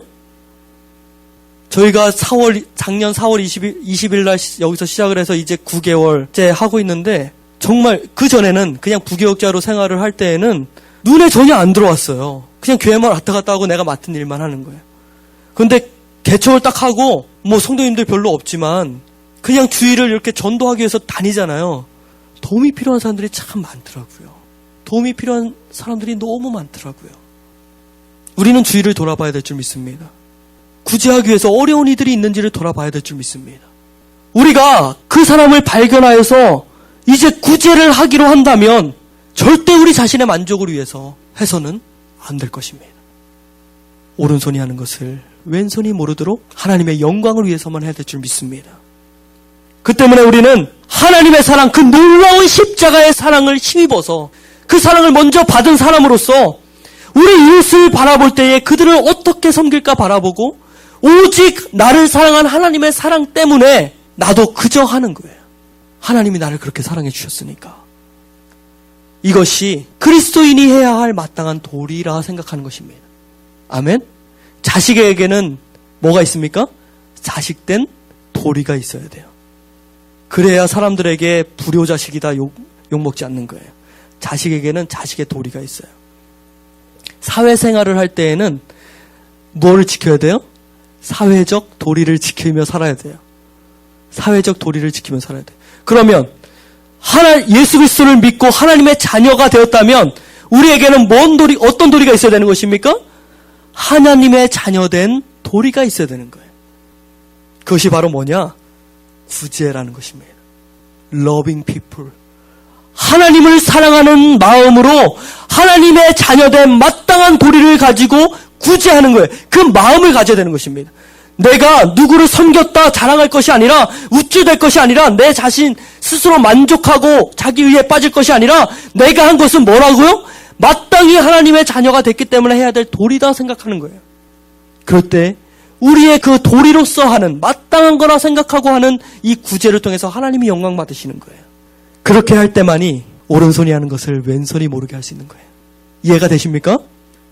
저희가 작년 4월 20일 날 여기서 시작을 해서 이제 9개월째 하고 있는데, 정말 그 전에는 그냥 부교육자로 생활을 할 때에는 눈에 전혀 안 들어왔어요. 그냥 교회만 왔다 갔다 하고 내가 맡은 일만 하는 거예요. 그런데 개척을 딱 하고 뭐 성도님들 별로 없지만 그냥 주일을 이렇게 전도하기 위해서 다니잖아요. 도움이 필요한 사람들이 참 많더라고요. 도움이 필요한 사람들이 너무 많더라고요. 우리는 주위를 돌아봐야 될 줄 믿습니다. 구제하기 위해서 어려운 이들이 있는지를 돌아봐야 될 줄 믿습니다. 우리가 그 사람을 발견하여서 이제 구제를 하기로 한다면 절대 우리 자신의 만족을 위해서 해서는 안 될 것입니다. 오른손이 하는 것을 왼손이 모르도록 하나님의 영광을 위해서만 해야 될 줄 믿습니다. 그 때문에 우리는 하나님의 사랑, 그 놀라운 십자가의 사랑을 힘입어서 그 사랑을 먼저 받은 사람으로서 우리 이웃을 바라볼 때에 그들을 어떻게 섬길까 바라보고 오직 나를 사랑한 하나님의 사랑 때문에 나도 그저 하는 거예요. 하나님이 나를 그렇게 사랑해 주셨으니까. 이것이 그리스도인이 해야 할 마땅한 도리라 생각하는 것입니다. 아멘? 자식에게는 뭐가 있습니까? 자식된 도리가 있어야 돼요. 그래야 사람들에게 불효자식이다 욕먹지 않는 거예요. 자식에게는 자식의 도리가 있어요. 사회생활을 할 때에는 뭐를 지켜야 돼요? 사회적 도리를 지키며 살아야 돼요. 사회적 도리를 지키며 살아야 돼요. 그러면 예수 그리스도를 믿고 하나님의 자녀가 되었다면 우리에게는 어떤 도리가 있어야 되는 것입니까? 하나님의 자녀된 도리가 있어야 되는 거예요. 그것이 바로 뭐냐? 구제라는 것입니다. Loving people. 하나님을 사랑하는 마음으로 하나님의 자녀된 마땅한 도리를 가지고 구제하는 거예요. 그 마음을 가져야 되는 것입니다. 내가 누구를 섬겼다 자랑할 것이 아니라 우쭐댈 것이 아니라 내 자신 스스로 만족하고 자기 의에 빠질 것이 아니라 내가 한 것은 뭐라고요? 마땅히 하나님의 자녀가 됐기 때문에 해야 될 도리다 생각하는 거예요. 그럴 때 우리의 그 도리로서 하는 마땅한 거라 생각하고 하는 이 구제를 통해서 하나님이 영광 받으시는 거예요. 그렇게 할 때만이 오른손이 하는 것을 왼손이 모르게 할 수 있는 거예요. 이해가 되십니까?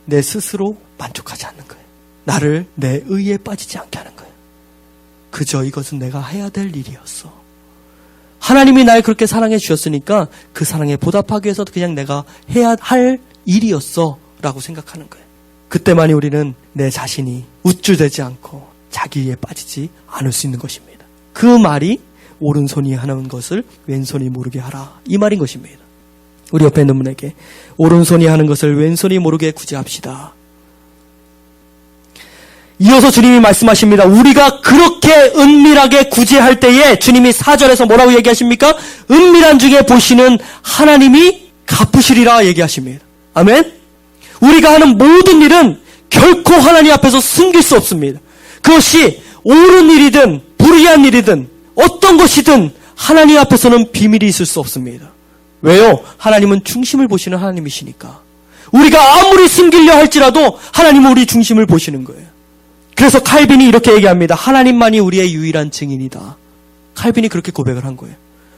내 스스로 만족하지 않는 거예요. 나를 내 의에 빠지지 않게 하는 거예요. 그저 이것은 내가 해야 될 일이었어. 하나님이 날 그렇게 사랑해 주셨으니까 그 사랑에 보답하기 위해서 그냥 내가 해야 할 일이었어 라고 생각하는 거예요. 그때만이 우리는 내 자신이 우쭐대지 않고 자기 의에 빠지지 않을 수 있는 것입니다. 그 말이 오른손이 하는 것을 왼손이 모르게 하라, 이 말인 것입니다. 우리 옆에 있는 분에게 오른손이 하는 것을 왼손이 모르게 구제합시다. 이어서 주님이 말씀하십니다. 우리가 그렇게 은밀하게 구제할 때에 주님이 4절에서 뭐라고 얘기하십니까? 은밀한 중에 보시는 하나님이 갚으시리라 얘기하십니다. 아멘? 우리가 하는 모든 일은 결코 하나님 앞에서 숨길 수 없습니다. 그것이 옳은 일이든 불의한 일이든 어떤 것이든 하나님 앞에서는 비밀이 있을 수 없습니다. 왜요? 하나님은 중심을 보시는 하나님이시니까. 우리가 아무리 숨기려 할지라도 하나님은 우리 중심을 보시는 거예요. 그래서 칼빈이 이렇게 얘기합니다. 하나님만이 우리의 유일한 증인이다. 칼빈이 그렇게 고백을 한 거예요.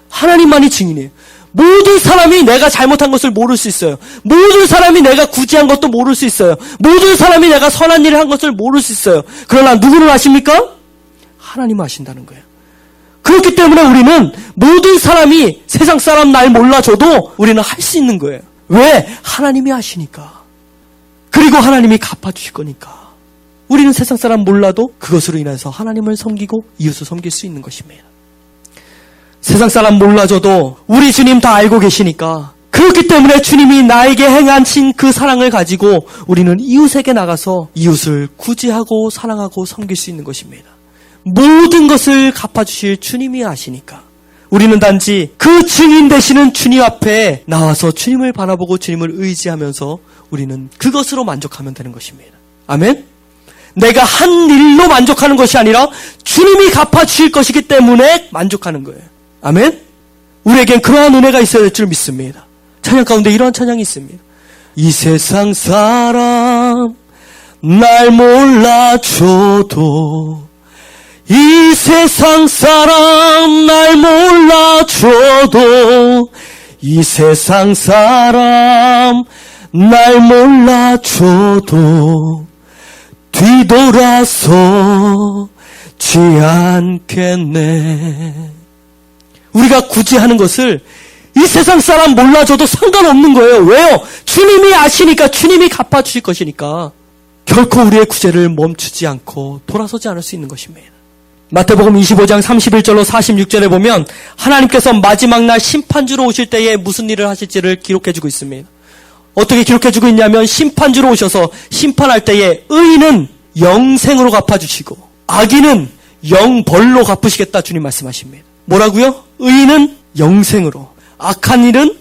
하나님만이 증인이에요. 모든 사람이 내가 잘못한 것을 모를 수 있어요. 모든 사람이 내가 구제한 것도 모를 수 있어요. 모든 사람이 내가 선한 일을 한 것을 모를 수 있어요. 그러나 누구를 아십니까? 하나님을 아신다는 거예요. 그렇기 때문에 우리는 모든 사람이 세상 사람 날 몰라줘도 우리는 할 수 있는 거예요. 왜? 하나님이 아시니까. 그리고 하나님이 갚아주실 거니까. 우리는 세상 사람 몰라도 그것으로 인해서 하나님을 섬기고 이웃을 섬길 수 있는 것입니다. 세상 사람 몰라줘도 우리 주님 다 알고 계시니까, 그렇기 때문에 주님이 나에게 행하신 그 사랑을 가지고 우리는 이웃에게 나가서 이웃을 구제하고 사랑하고 섬길 수 있는 것입니다. 모든 것을 갚아주실 주님이 아시니까 우리는 단지 그 증인 되시는 주님 앞에 나와서 주님을 바라보고 주님을 의지하면서 우리는 그것으로 만족하면 되는 것입니다. 아멘? 내가 한 일로 만족하는 것이 아니라 주님이 갚아주실 것이기 때문에 만족하는 거예요. 아멘? 우리에겐 그러한 은혜가 있어야 될 줄 믿습니다. 찬양 가운데 이러한 찬양이 있습니다. 이 세상 사람 날 몰라줘도, 이 세상 사람 날 몰라줘도, 이 세상 사람 날 몰라줘도 뒤돌아서지 않겠네. 우리가 굳이 하는 것을 이 세상 사람 몰라줘도 상관없는 거예요. 왜요? 주님이 아시니까, 주님이 갚아주실 것이니까 결코 우리의 구제를 멈추지 않고 돌아서지 않을 수 있는 것입니다. 마태복음 25장 31절로 46절에 보면 하나님께서 마지막 날 심판주로 오실 때에 무슨 일을 하실지를 기록해주고 있습니다. 어떻게 기록해주고 있냐면, 심판주로 오셔서 심판할 때에 의인은 영생으로 갚아주시고 악인은 영벌로 갚으시겠다 주님 말씀하십니다. 뭐라고요? 의인은 영생으로, 악한 일은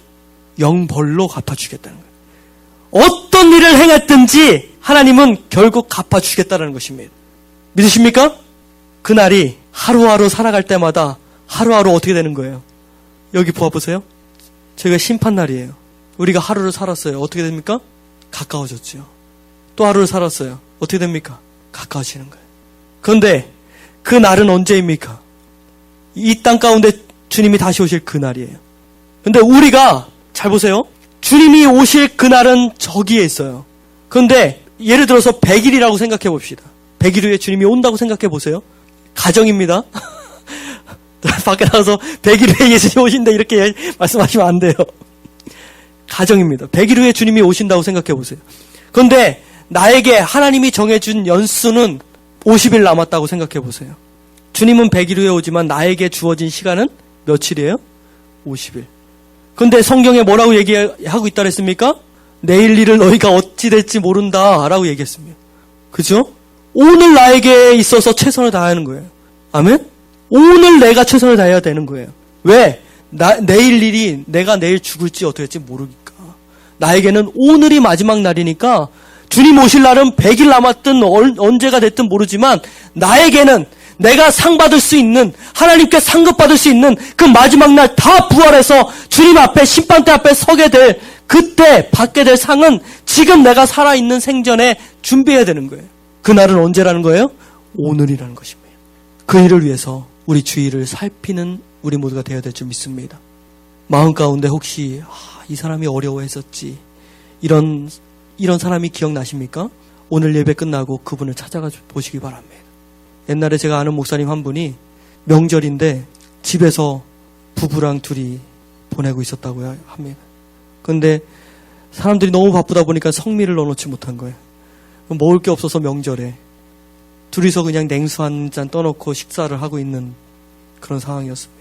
영벌로 갚아주겠다는 거예요. 어떤 일을 행했든지 하나님은 결국 갚아주시겠다는 것입니다. 믿으십니까? 그날이 하루하루 살아갈 때마다 하루하루 어떻게 되는 거예요? 여기 보아보세요. 저희가 심판날이에요. 우리가 하루를 살았어요. 어떻게 됩니까? 가까워졌죠. 또 하루를 살았어요. 어떻게 됩니까? 가까워지는 거예요. 그런데 그 날은 언제입니까? 이 땅 가운데 주님이 다시 오실 그 날이에요. 근데 우리가 잘 보세요. 주님이 오실 그날은 저기에 있어요. 그런데 예를 들어서 100일이라고 생각해 봅시다. 100일 후에 주님이 온다고 생각해 보세요. 가정입니다. 밖에 나가서 100일 후에 예수님 오신다 이렇게 말씀하시면 안 돼요. 가정입니다. 100일 후에 주님이 오신다고 생각해 보세요. 그런데 나에게 하나님이 정해준 연수는 50일 남았다고 생각해 보세요. 주님은 100일 후에 오지만 나에게 주어진 시간은 며칠이에요? 50일. 근데 성경에 뭐라고 얘기하고 있다 그랬습니까? 내일 일을 너희가 어찌 될지 모른다 라고 얘기했습니다. 그죠? 오늘 나에게 있어서 최선을 다하는 거예요. 아멘? 오늘 내가 최선을 다해야 되는 거예요. 왜? 내일 일이 내가 내일 죽을지 어떻게 될지 모르니까. 나에게는 오늘이 마지막 날이니까 주님 오실 날은 100일 남았든 언제가 됐든 모르지만 나에게는 내가 상 받을 수 있는, 하나님께 상급 받을 수 있는 그 마지막 날 다 부활해서 주님 앞에, 심판대 앞에 서게 될 그때 받게 될 상은 지금 내가 살아있는 생전에 준비해야 되는 거예요. 그날은 언제라는 거예요? 오늘이라는 것입니다. 그 일을 위해서 우리 주위를 살피는 우리 모두가 되어야 될 줄 믿습니다. 마음 가운데 혹시 이 사람이 어려워했었지, 이런 사람이 기억나십니까? 오늘 예배 끝나고 그분을 찾아가 보시기 바랍니다. 옛날에 제가 아는 목사님 한 분이 명절인데 집에서 부부랑 둘이 보내고 있었다고 합니다. 그런데 사람들이 너무 바쁘다 보니까 성미를 넣어놓지 못한 거예요. 먹을 게 없어서 명절에 둘이서 그냥 냉수 한 잔 떠놓고 식사를 하고 있는 그런 상황이었습니다.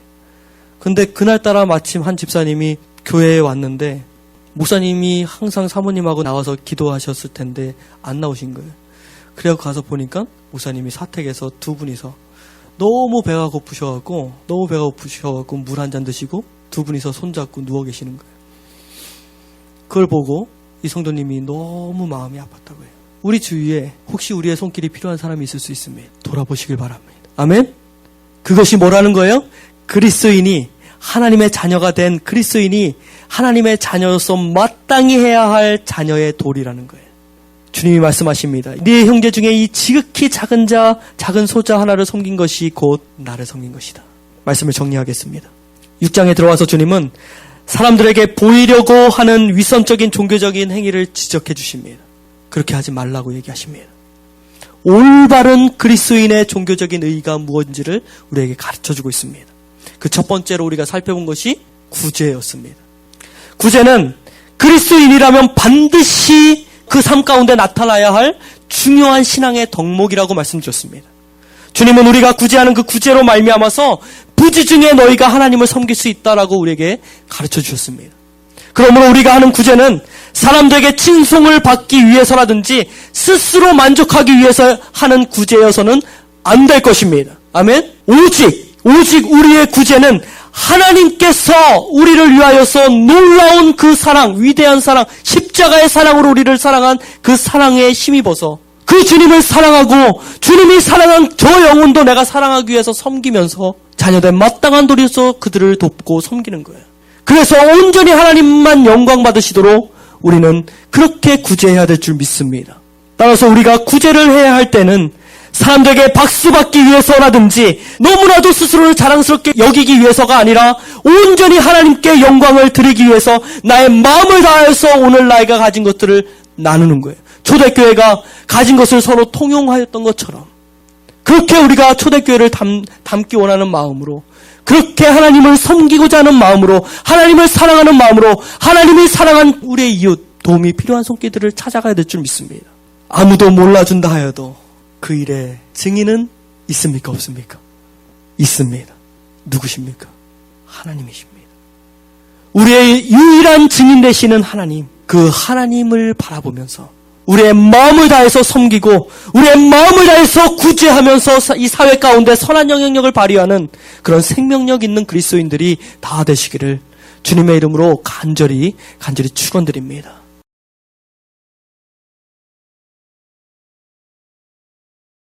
근데 그날따라 마침 한 집사님이 교회에 왔는데 목사님이 항상 사모님하고 나와서 기도하셨을 텐데 안 나오신 거예요. 그래서 가서 보니까 목사님이 사택에서 두 분이서 너무 배가 고프셔갖고 물 한 잔 드시고 두 분이서 손잡고 누워 계시는 거예요. 그걸 보고 이 성도님이 너무 마음이 아팠다고 해요. 우리 주위에 혹시 우리의 손길이 필요한 사람이 있을 수 있으면 돌아보시길 바랍니다. 아멘? 그것이 뭐라는 거예요? 그리스도인이, 하나님의 자녀가 된 그리스도인이 하나님의 자녀로서 마땅히 해야 할 자녀의 도리라는 거예요. 주님이 말씀하십니다. 네 형제 중에 이 지극히 작은 소자 하나를 섬긴 것이 곧 나를 섬긴 것이다. 말씀을 정리하겠습니다. 6장에 들어와서 주님은 사람들에게 보이려고 하는 위선적인 종교적인 행위를 지적해 주십니다. 그렇게 하지 말라고 얘기하십니다. 올바른 그리스도인의 종교적인 의의가 무엇인지를 우리에게 가르쳐주고 있습니다. 그 첫 번째로 우리가 살펴본 것이 구제였습니다. 구제는 그리스도인이라면 반드시 그 삶 가운데 나타나야 할 중요한 신앙의 덕목이라고 말씀드렸습니다. 주님은 우리가 구제하는 그 구제로 말미암아서 부지중에 너희가 하나님을 섬길 수 있다라고 우리에게 가르쳐 주셨습니다. 그러므로 우리가 하는 구제는 사람들에게 칭송을 받기 위해서라든지 스스로 만족하기 위해서 하는 구제여서는 안 될 것입니다. 아멘? 오직 우리의 구제는 하나님께서 우리를 위하여서 놀라운 그 사랑, 위대한 사랑, 십자가의 사랑으로 우리를 사랑한 그 사랑에 힘입어서 그 주님을 사랑하고 주님이 사랑한 저 영혼도 내가 사랑하기 위해서 섬기면서 자녀된 마땅한 도리로서 그들을 돕고 섬기는 거예요. 그래서 온전히 하나님만 영광 받으시도록 우리는 그렇게 구제해야 될 줄 믿습니다. 따라서 우리가 구제를 해야 할 때는 사람들에게 박수 받기 위해서라든지 너무나도 스스로를 자랑스럽게 여기기 위해서가 아니라 온전히 하나님께 영광을 드리기 위해서 나의 마음을 다해서 오늘 나이가 가진 것들을 나누는 거예요. 초대교회가 가진 것을 서로 통용하였던 것처럼 그렇게 우리가 초대교회를 담기 원하는 마음으로 그렇게 하나님을 섬기고자 하는 마음으로 하나님을 사랑하는 마음으로 하나님이 사랑한 우리의 이웃 도움이 필요한 손길들을 찾아가야 될 줄 믿습니다. 아무도 몰라준다 하여도 그 일에 증인은 있습니까? 없습니까? 있습니다. 누구십니까? 하나님이십니다. 우리의 유일한 증인 되시는 하나님, 그 하나님을 바라보면서 우리의 마음을 다해서 섬기고 우리의 마음을 다해서 구제하면서 이 사회 가운데 선한 영향력을 발휘하는 그런 생명력 있는 그리스도인들이 다 되시기를 주님의 이름으로 간절히 축원드립니다.